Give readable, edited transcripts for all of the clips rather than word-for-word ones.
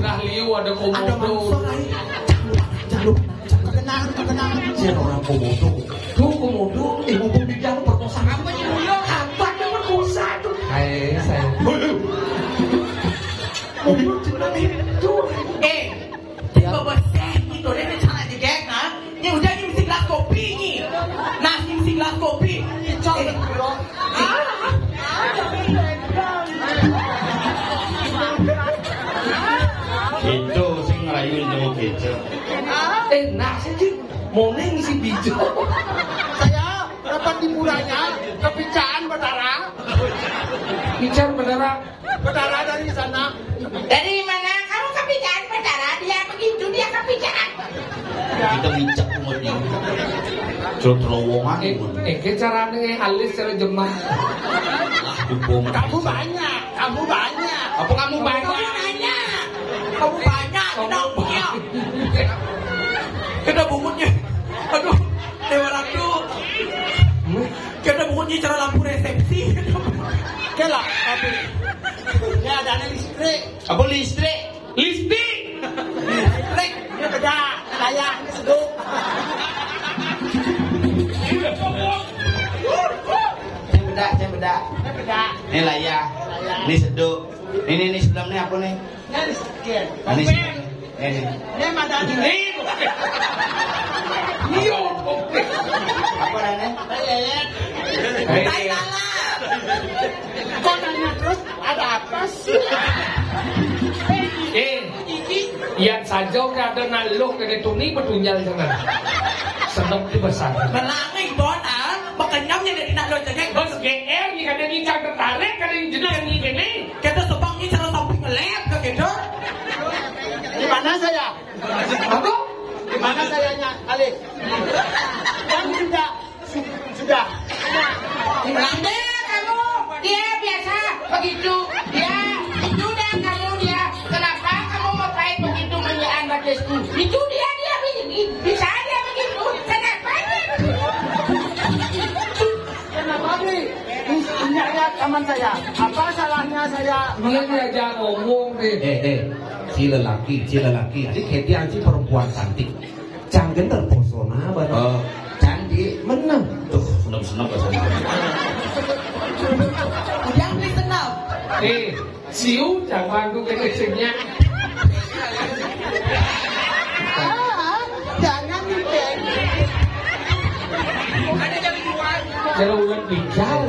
tanah liu, ada komodo. Ada mangsor lain. Jangan lupa. Kenangan. Siapa orang komodo? Tuh komodo. Mumpung di dalam perkosa. Apa sih Buyo? Apa yang perkosa tuh? Saya. Bawa seh itu dia cara digek nah. Yang udah nyimsi gelas kopi ni. Nah nyimsi gelas kopi. Itu sing ngerayu nemu kejo. Nah sih mau ngisi bijo. Saya dapat hiburannya kepicaan berdarah. Bicara berdarah. Berdarah dari sana. Dari mana kamu kepicaan berdarah? Dia begitu dia kepicaan. Kita micak umurnya. Terowongan. Ke caranya alis cara jemah. Kamu banyak. Apa kamu banyak? Kamu banyak. Kenapa? Kena bungutnya. Aduh, Dewa Ratu. Kena bungutnya cara lampu resepsi. Kelak, tapi ini ada listrik. Apa listrik? Listrik. Listrik, ini beda. Kayak ini seduk. Saya beda. Ini layar. Ini seduk. Ini sebelah ni apa ni? Ini listrik. Ini sebelah ni. Ini madani. Apa dah ni? Tai lala. Kau nanya terus ada apa sih? Yang saja ada naluk ke tuni bertunjal jangan. Senok di besar. Melangi bonan, makanyamnya dari nak lo cekek. Bos GR ni kada ni cak tertarik kada ni jenang ni kene. Kita sebang ni cara samping ngelep ke gitu. Di mana saya? Apa? Di mana sayanya, Alik? Yang sudah. Melanda kamu, dia biasa begitu. Dia sudah kamu dia. Kenapa kamu mau pakai begitu menyaan batasku? Itu dia bisa dia begitu. Kenapa dia begitu? Kenapa nih? Ini lihat teman saya. Apa salahnya saya? Dia diajak ngomong deh. Si lelaki, si Ketian si perempuan cantik, jangan terpesona banget. Cantik. Menang. Tuh, senang bahasa. Yang beli senang. Siu jangan tu kena senyap. Jangan dipeng. Kalau ulang bijal,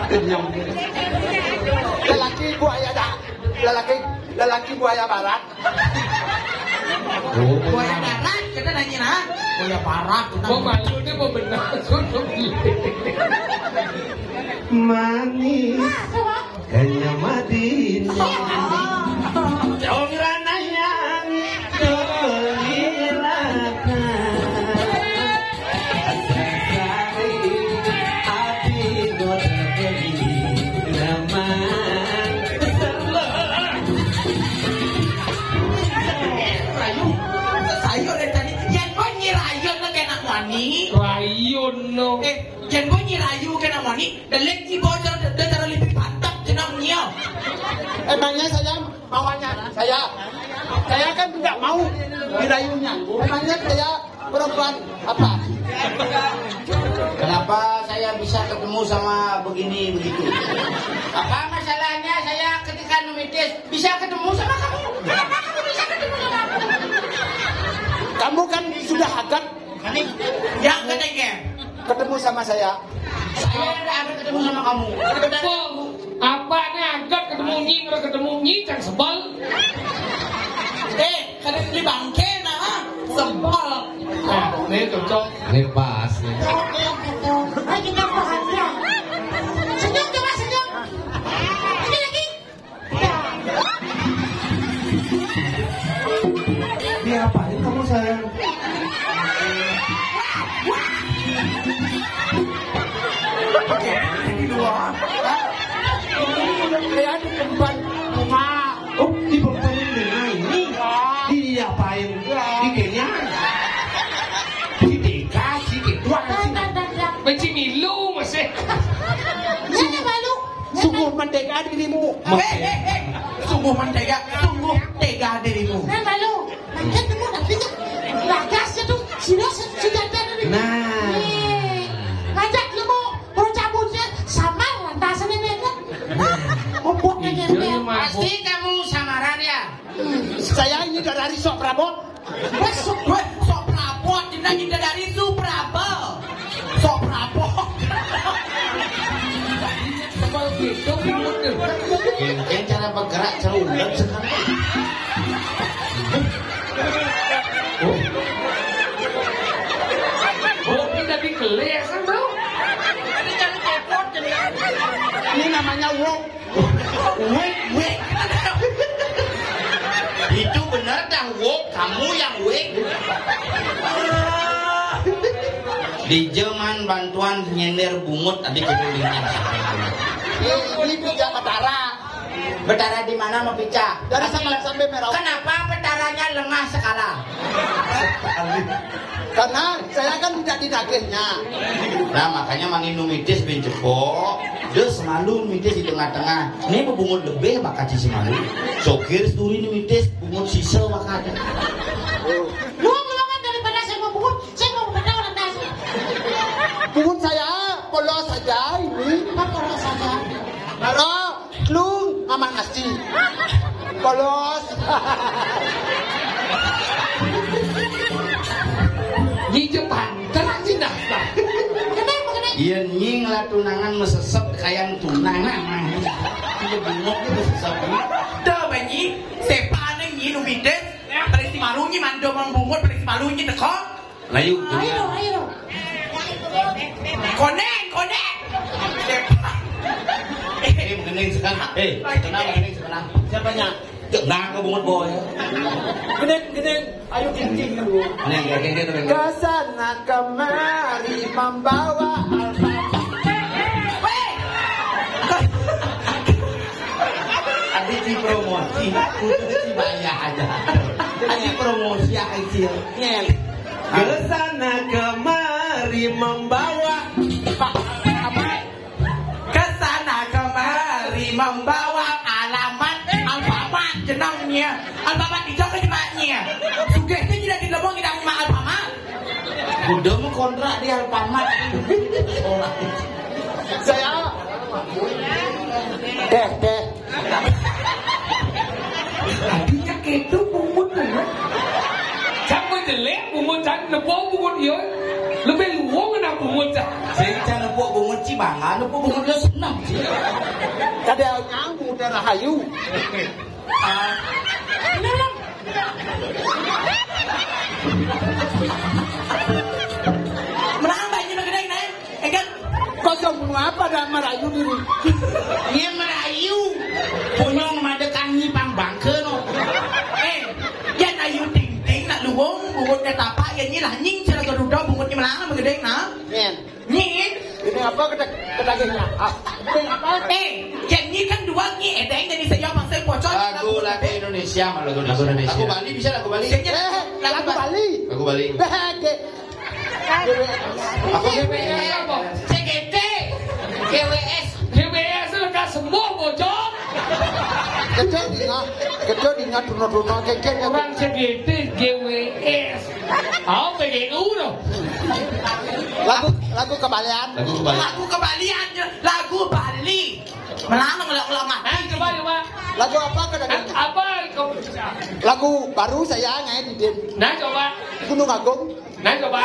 kenyang. Lelaki buaya barat. Buaya darat, kita nanya nah. Buaya barat. Kau malu ni mau benar sudah Manis, kanya Madinah. Jangan nanya. Rayun no. Jangan kau nyirayu kena mani. Delek ni bocor cara lebih pantat jenang niau. Emangnya saya maunya saya kan tidak mau dirayunya. Emangnya saya perempuan apa? Kenapa saya bisa ketemu sama begini begitu? Apa masalahnya saya ketika numitis bisa ketemu sama kamu? Kenapa kamu bisa ketemu sama aku? Kamu kan sudah agak Yang katanya ketemu sama saya. Saya tidak akan ketemu sama kamu. Apa ni agak ketemu nyi kan sebal. kada beli bangke nah sempol. Nah, ni cocok. Lepas. Ayo kita bahagia. Senyum coba senyum. Ini lagi. Diapain kamu sayang? Di luar. Saya di tempat rumah. Oh, di perempuan ini. Diapain? Di Kenya. Di Deka, di Kedua. Macam milu masih. Jangan malu. Sungguh mendeka dirimu. Sungguh mendeka, sungguh tega nyidar dari sok prabot. Wes sok prabot dina nyidar dari Suprabo. Sok prabot. Kalau gitu bumut tuh. Geng cara bergerak cerulet sekarang. Oh, kita dikelesan bro. Ini namanya wok. Wek. Itu benar dah wok, kamu yang wek. Di zaman bantuan nyender bungut tadi kedulingan. Ini pijak Betara. Betara di mana mau pica? Dari Sabang sampai Merauke. Kenapa betaranya lengah sekarang? Karena saya kan tidak dinagihnya. Nah makanya mangin numitis bin cepok. Dia semalu numitis di tengah-tengah. Ini bungut lebih bakal si semalu. Sokir sturi numitis bungut sisa bakal ada. Luang-luangan daripada saya mau bungut, saya mau benar nasi. Bungut saya polos saja ini. Apa polos saja? Kalau klung aman nasi. Polos. Di Jepang, tenang sih dah. Kenapa? Iya nying lah tunangan mesesep kayak tunangan. Iya bungut itu mesesep. Dah banyi, sepane nyi numides, perisi malunyi mando membungut perisi malunyi teko. Layu. Ayo. Konek. Eh mengenai sekarang. Tenang mengenai sekarang. Siapanya? Tenang ke bungut boy. Gede. Ayo kencing dulu. Neng. Kesana kemari membawa Adik di promosi, kudu bayar aja. Adik promosi kecil. Kesana kemari membawa Kesana kemari membawa alamat Alfamart jenangnya. Alfamart di jauh jemaknya. Sugesti tidak dilebong tidak lima Alfamart. Udah mau kontrak di Alfamart. saya. Deh. Artinya gitu bumut tuh. Jangan jelek bumut, jangan lebong bumut yo. Lebih luang nak bumut dah. Saya cara buat bungut cibangan, buat bungutnya senang sih. Kada nyanggu darah hayu. Menang banyak negeri nih. Enggak. Kau bunuh apa dan merayu diri? Dia merayu. Punyong madekangi pang bangke no. Yan ayu ting nak luwong bungutnya tapak yan nyi lah nying cara keduda bungutnya melang begedeng nah. Nyen. Nyin. Ini apa kedagingnya? Ini apa? Yan nyi kan dua nyi edeng dari saya bangsa pocong. Lagu Indonesia mah lagu Indonesia. Lagu Bali bisa lagu Bali. Lagu Bali. Lagu Bali. Aku GWS apa? CGT. GWS. GWS lekas semua bocor. Gede dinga duno kekenya. Orang CGT GWS. Aku PGU dong. Lagu kebalian. Lagu Bali. Lagu kebalian lagu Bali. Melang ulang mati. Coba. Lagu apa kedagingnya? Apa kau? Lagu baru saya nyanyi di Nah coba. Gunung Agung. Nah coba.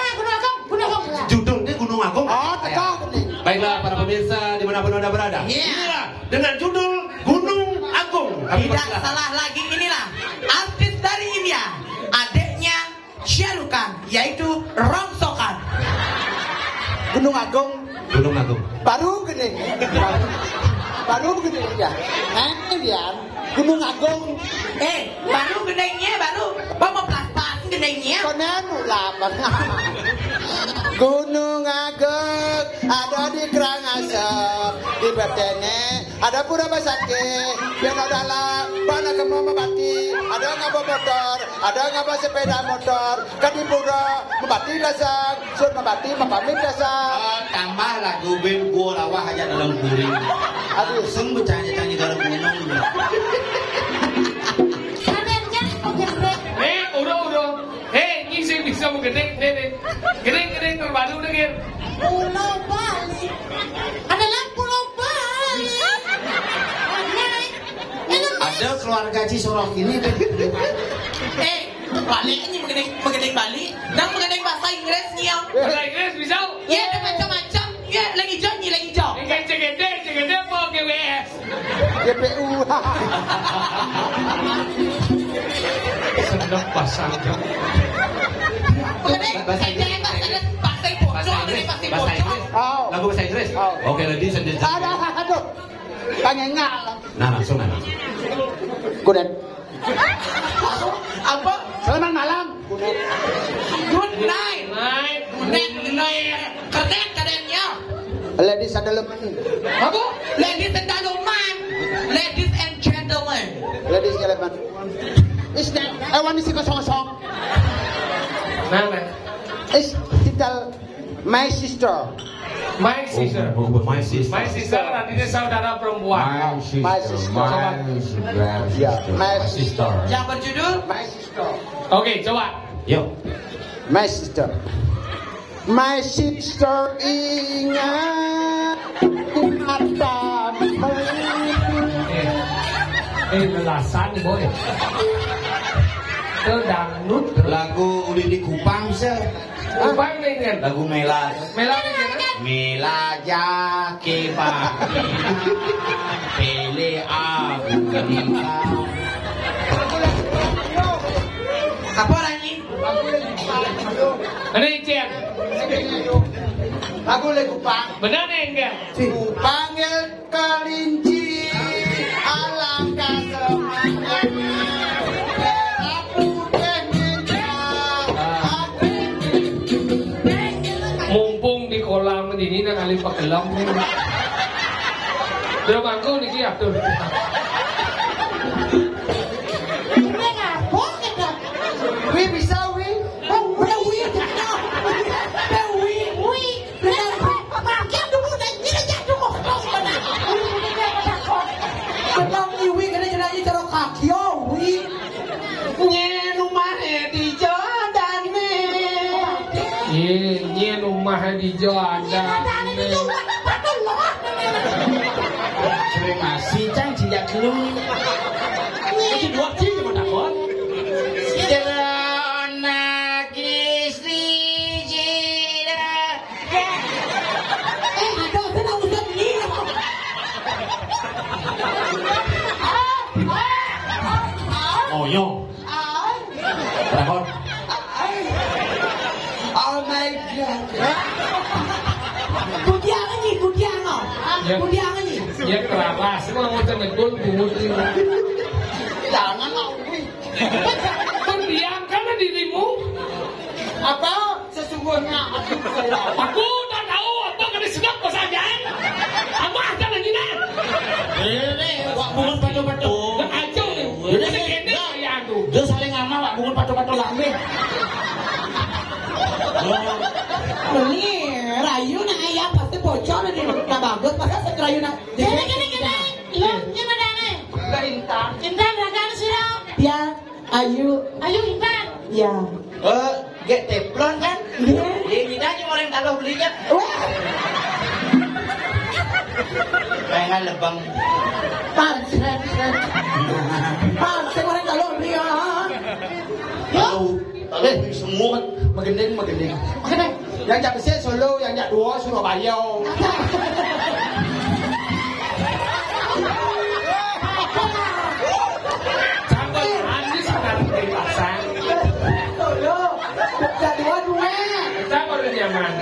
Gunung Agung. judulnya Gunung Agung. Oh, teka gini. Baiklah para pemirsa dimanapun anda berada. Inilah dengan judul Gunung Agung. Tidak salah lagi inilah artis dari India, adiknya Syarukan yaitu Rongsokan. Gunung Agung. Gunung Agung. Baru gini. Baru gini ya. Dia Gunung Agung. Baru gedengnya baru mau pas gedengnya. Konen ulah. Gunung Agung ada di Karangasem, di Betene, ada pura basake, yang adalah mana kamu membati, ada ngapa motor, ada ngapa sepeda motor, kadipura membati dasar, sur membati mempamit dasar. Tambah lagu Ben gua lawah aja dalam kuring. Aduh, Seng bercanya-canya dalam gunung. Udah. Ngisi bisa mau gede. Gede terbaru lagi. Pulau Bali adalah Pulau Bali. Ada keluarga Cisorok ini. Balik ini mengenai Bali dan mengenai bahasa Inggrisnya. Bahasa Inggris bisa? Ya, ada macam-macam. Ya, lagi jauh. Ikan cegede apa GWS? GPU. Sedap pasang jam. Mengenai bahasa Inggris. Lagu bahasa Inggris. Oke, ladies and gentlemen. Aduh. Pangengal. Nah, langsung. Kudet. Apa? Selamat malam. Good night. Good night. Kedennya. Ladies and gentlemen. Apa? Ladies and gentlemen. Ladies and gentlemen. Ladies and gentlemen. Is that I want to see kosong-kosong. Nah. Is titel my sister. My sister. My sister. My sister artinya saudara perempuan. My sister. Ya, my sister. Yang berjudul My sister. Oke, coba. Yuk. My sister. My sister ingat mata Lelasan boy. Itu dangdut. Lagu Lili Kupang sih. Kupang nih kan? Lagu Mela. Mela nih kan? Mela jake baki pele aku nikah. apa lagi? Ada Ician? Aku lagi Kupang. Benar nih enggak? Panggil kelinci alangkah semangatnya. Mumpung di kolam ini nang kali pakelam nih. Udah bangku nih kia tuh. Wi bisa wi. Nyen rumah di Janda. Terima kasih cang tidak dulu. Ini dua cing mau takut. Cerona Kristi Jira. Oh yo. Berapa? Oh my god. Ya keras, semua mau tenegul bungut ini. Jangan mau wi. Pendiamkanlah dirimu. Apa sesungguhnya aku salah. Aku tak tahu apa kena sedap kesajaan. Apa aja lagi nak? Wak bungun patu-patu. Aja nih. Ini segede yang tu. Dia saling amal wak bungun patu-patu lambe. Ini rayu na ayam pasti bocor di tak bagus masa rayu na. Lo gimana nih? Intan rakan sirap. Ya, ayu. Ayo Intan. Ya. Get teflon kan? Dia minta cuma orang kalau belinya. Pengen lebang. Saya orang kalau dia. Tahu semua Magending. Yang jak besar Solo, yang jak dua Surabaya. Sampai habis sekarang di pasang. Solo. Jak dua. Kita baru nyaman.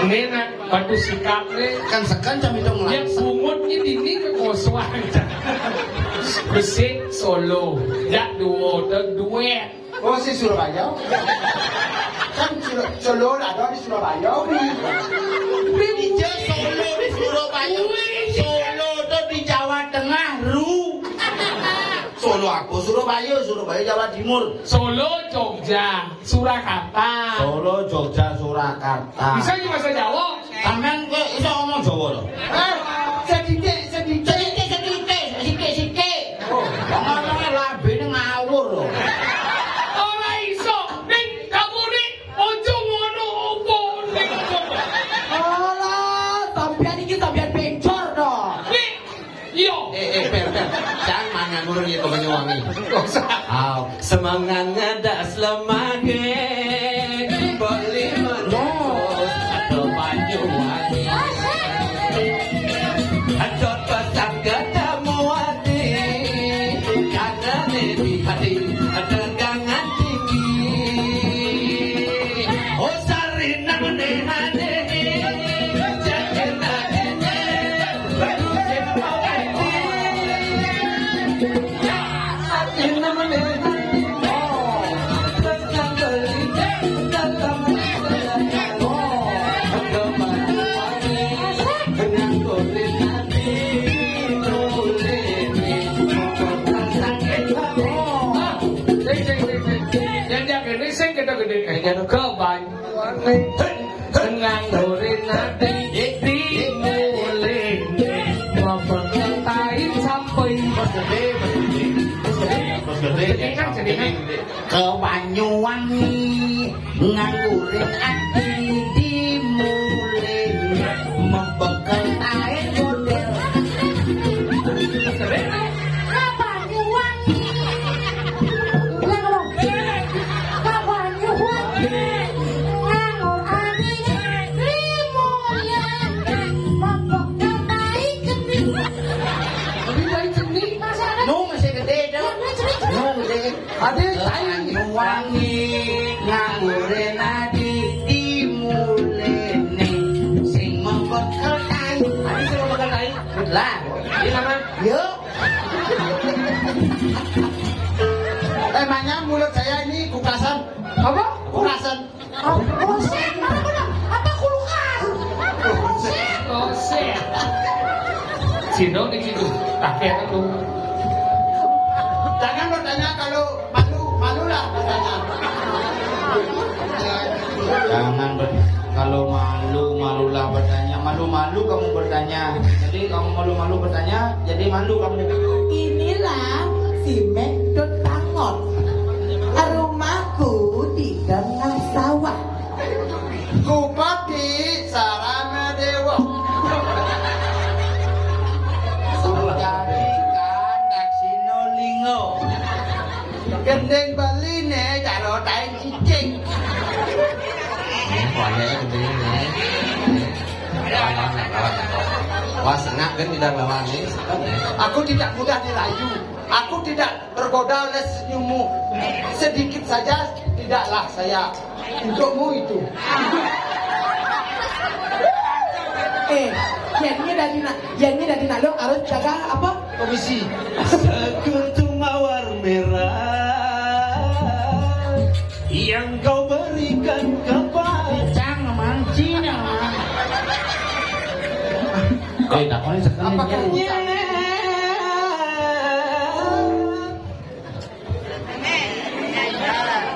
Ini nak batu sikap ni. kan sekan jam itu Yang bungutnya ini kekosongan. Besik Solo, jak dua duet. Oh si Surabaya. Kan Solo ada di Surabaya. Bija Solo di Surabaya. Solo itu di Jawa Tengah, Solo aku Surabaya Jawa Timur. Solo, Jogja, Surakarta. Solo, Jogja, Surakarta. Bisa di bahasa Jawa? Sampean kok iso ngomong Jawa lho? Sedikit. Ngomongnya labene ngawur lho. Ora iso, ning kamu ning ojo ngono opo ning. Alah, sampean iki sampean pencor dong. Ning, yo. Per. Jangan nganggur ya ke Banyuwangi. Semangat ngadas lemage boleh menurut atau Banyuwangi. Atau pesan ketemu hati karena di hati tegangan tinggi. Oh sarina menehane Jangan keban dengan dorin nanti dimulai memperkentai sampai ke Banyuwangi nganggurin ati dimulai membekal air model ke Banyuwangi nganggur ati dimulai membekal air jenis no masih gede dong no gede ada Banyuwangi nganggurin ati dimulene sing membekal air ada sih mau makan air lah ini nama yuk Emangnya mulut saya ini kukasan? apa Kukasan. Kosek, apa kulukas? Kosek. kosek Cino di situ kakek itu Jangan bertanya kalau malulah bertanya. Kalau malulah bertanya, malu kamu bertanya. Jadi kamu malu bertanya, jadi malu kamu. Inilah si Medot Tangot. Rumahku di tengah sawah. Kupati sarana dewa. Jadikan daksino lingo. Gendeng baline jaro tai cicing. Wah senang kan tidak lawan ini. Aku tidak mudah dirayu. Aku tidak tergoda oleh senyummu. Sedikit saja tidaklah saya untukmu itu. Yang dari nalo harus jaga apa? Komisi. Sekuntum mawar merah yang kau berikan kepada. Jangan mancing Apakah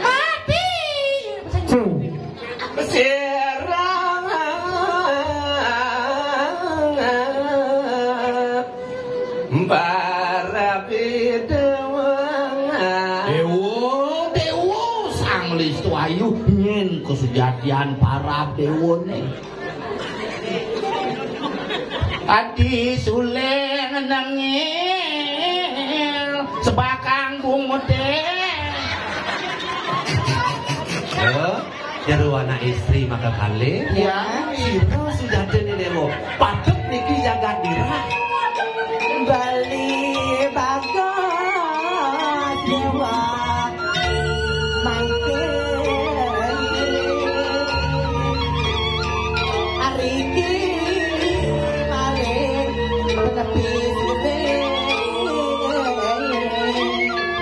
mati. Serangan para bedewangan. Dewo sang listu ayu nyen kesejatian para dewone. Adi suleng nangil sebakang bumude. Jaru anak istri maka kali. Ya, Siro sudah jadi demo. Patut niki jaga dira. Bali bagas dewa mangke ariki ale menepi sile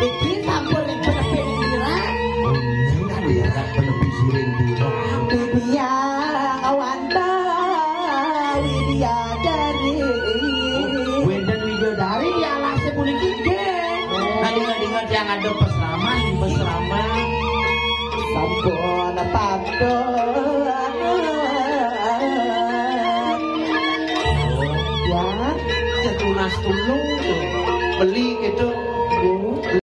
iki sampun menepi dira Penepi siring dira. Widya kawanta Widya dari Wendan Widodari di alasnya puniki Dengar yang ada pesraman. sampun pado ya Setunas tulung tuh beli gitu